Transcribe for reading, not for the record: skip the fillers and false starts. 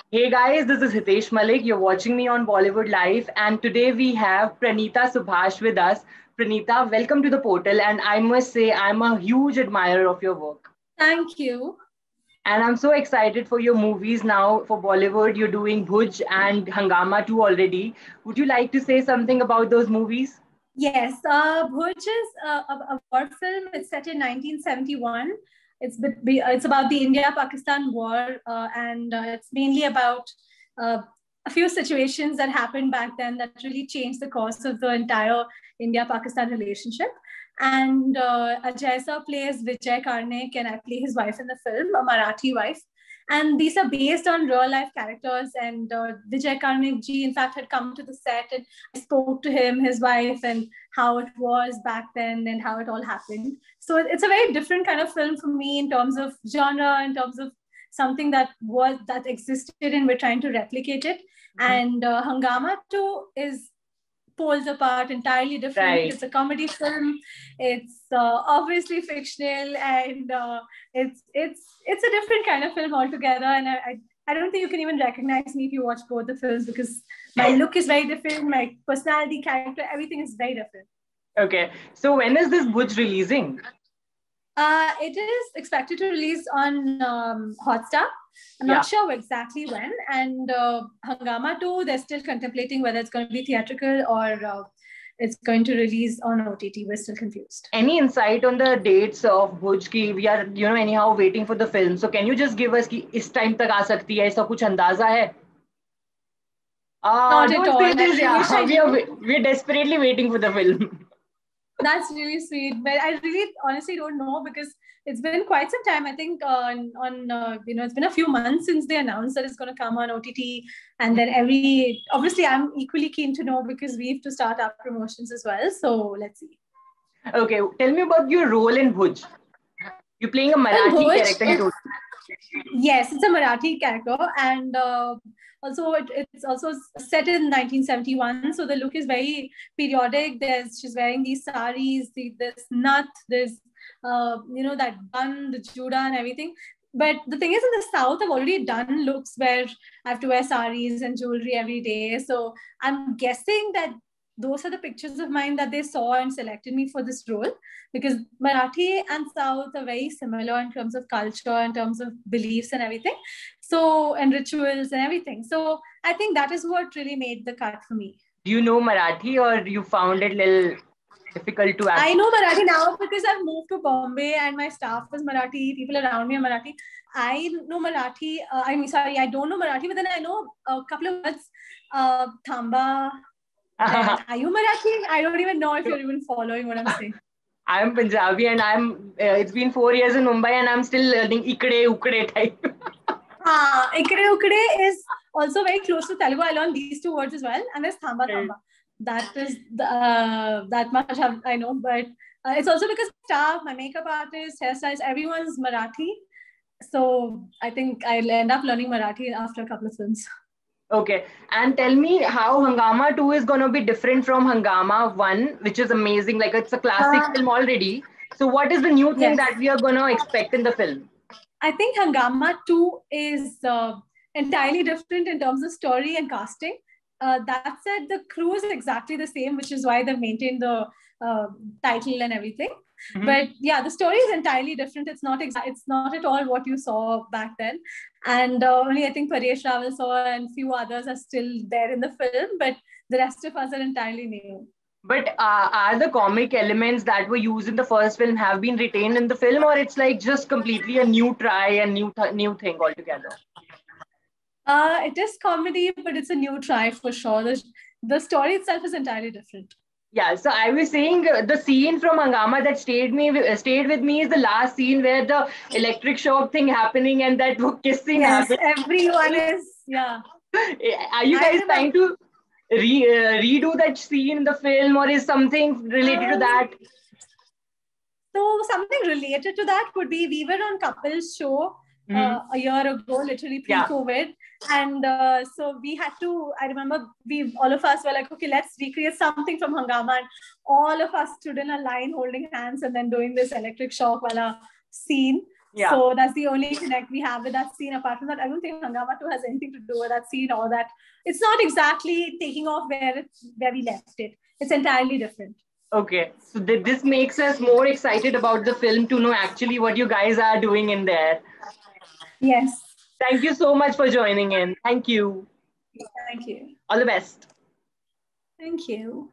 Hey guys, this is Hitesh Malik. You're watching me on Bollywood Live, and today we have Pranita Subhash with us. Pranita, welcome to the portal, and I must say, I'm a huge admirer of your work. Thank you. And I'm so excited for your movies now for Bollywood. You're doing Bhuj and Hangama too already. Would you like to say something about those movies? Yes, Bhuj is a war film. It's set in 1971. It's about the India-Pakistan war, and it's mainly about uh, a few situations that happened back then that really changed the course of the entire India-Pakistan relationship. And Ajay Sir plays Vijay Karnik, and I play his wife in the film, a Marathi wife. And these are based on real life characters. And Vijay Karnik ji, in fact, had come to the set, and I spoke to him, his wife, and how it was back then and how it all happened. So it's a very different kind of film for me in terms of genre, in terms of something that existed, and we're trying to replicate it. Mm-hmm. And Hangama 2 is poles apart, entirely different. Right. It's a comedy film. It's obviously fictional, and it's a different kind of film altogether. And I don't think you can even recognize me if you watch both the films, because my look is very different, my personality, character, everything is very different. Okay, so when is this Bhuj releasing? It is expected to release on Hotstar. I'm not sure exactly when. And Hangama 2, they're still contemplating whether it's going to be theatrical or it's going to release on OTT. We're still confused. Any insight on the dates of Bhuj ki? We are, anyhow waiting for the film. So can you just give us ki is time tak aa sakti hai? Aisa kuch andaza hai? Not at all. This, yeah. We're desperately waiting for the film. That's really sweet, but I really honestly don't know, because it's been quite some time. I think it's been a few months since they announced that it's going to come on OTT, and then obviously I'm equally keen to know, because we have to start our promotions as well. So let's see. Okay, tell me about your role in Bhuj. You're playing a Marathi character. Yes, it's a Marathi character, and also it's also set in 1971. So the look is very periodic. She's wearing these saris, this nut, there's that bun, the juda, and everything. But the thing is, in the South, I've already done looks where I have to wear saris and jewelry every day. So I'm guessing that those are the pictures of mine that they saw and selected me for this role, because Marathi and South are very similar in terms of culture, in terms of beliefs and everything. So, and rituals and everything. So I think that is what really made the cut for me. Do you know Marathi, or you found it a little difficult to act? I know Marathi now because I've moved to Bombay and my staff is Marathi, people around me are Marathi. I know Marathi. I don't know Marathi, but then I know a couple of words. Thamba. Are you Marathi? I don't even know if you're even following what I'm saying. I'm Punjabi, and it's been 4 years in Mumbai, and I'm still learning ikde ukde type. Ikde ukde is also very close to Telugu. I learned these two words as well, and there's thamba thamba. That is that much I know, but it's also because staff, my makeup artist, hairstylist, everyone's Marathi. So I think I'll end up learning Marathi after a couple of films. Okay, and tell me how Hangama 2 is going to be different from Hangama 1, which is amazing. Like, it's a classic film already. So what is the new thing that we are going to expect in the film? I think Hangama 2 is entirely different in terms of story and casting. That said, the crew is exactly the same, which is why they maintained the title and everything. Mm-hmm. But yeah, the story is entirely different. It's not at all what you saw back then. And only I think Paresh Rawal saw and few others are still there in the film, but the rest of us are entirely new. But are the comic elements that were used in the first film have been retained in the film, or it's like just completely a new try and new thing altogether? It is comedy, but it's a new try for sure. The story itself is entirely different. Yeah, so I was saying the scene from Hangama that stayed with me is the last scene where the electric shock thing happening and that kissing happening. Everyone is, yeah. Are you guys trying to redo that scene in the film, or is something related to that? So something related to that would be, we were on Couples show a year ago, literally pre-COVID. And so we had to, I remember all of us were like, okay, let's recreate something from Hangama. And all of us stood in a line holding hands and then doing this electric shock wala scene. Yeah. So that's the only connect we have with that scene. Apart from that, I don't think Hungama 2 has anything to do with that scene or that. It's not exactly taking off where we left it. It's entirely different. Okay. So this makes us more excited about the film to know actually what you guys are doing in there. Yes. Thank you so much for joining in. Thank you. Thank you. All the best. Thank you.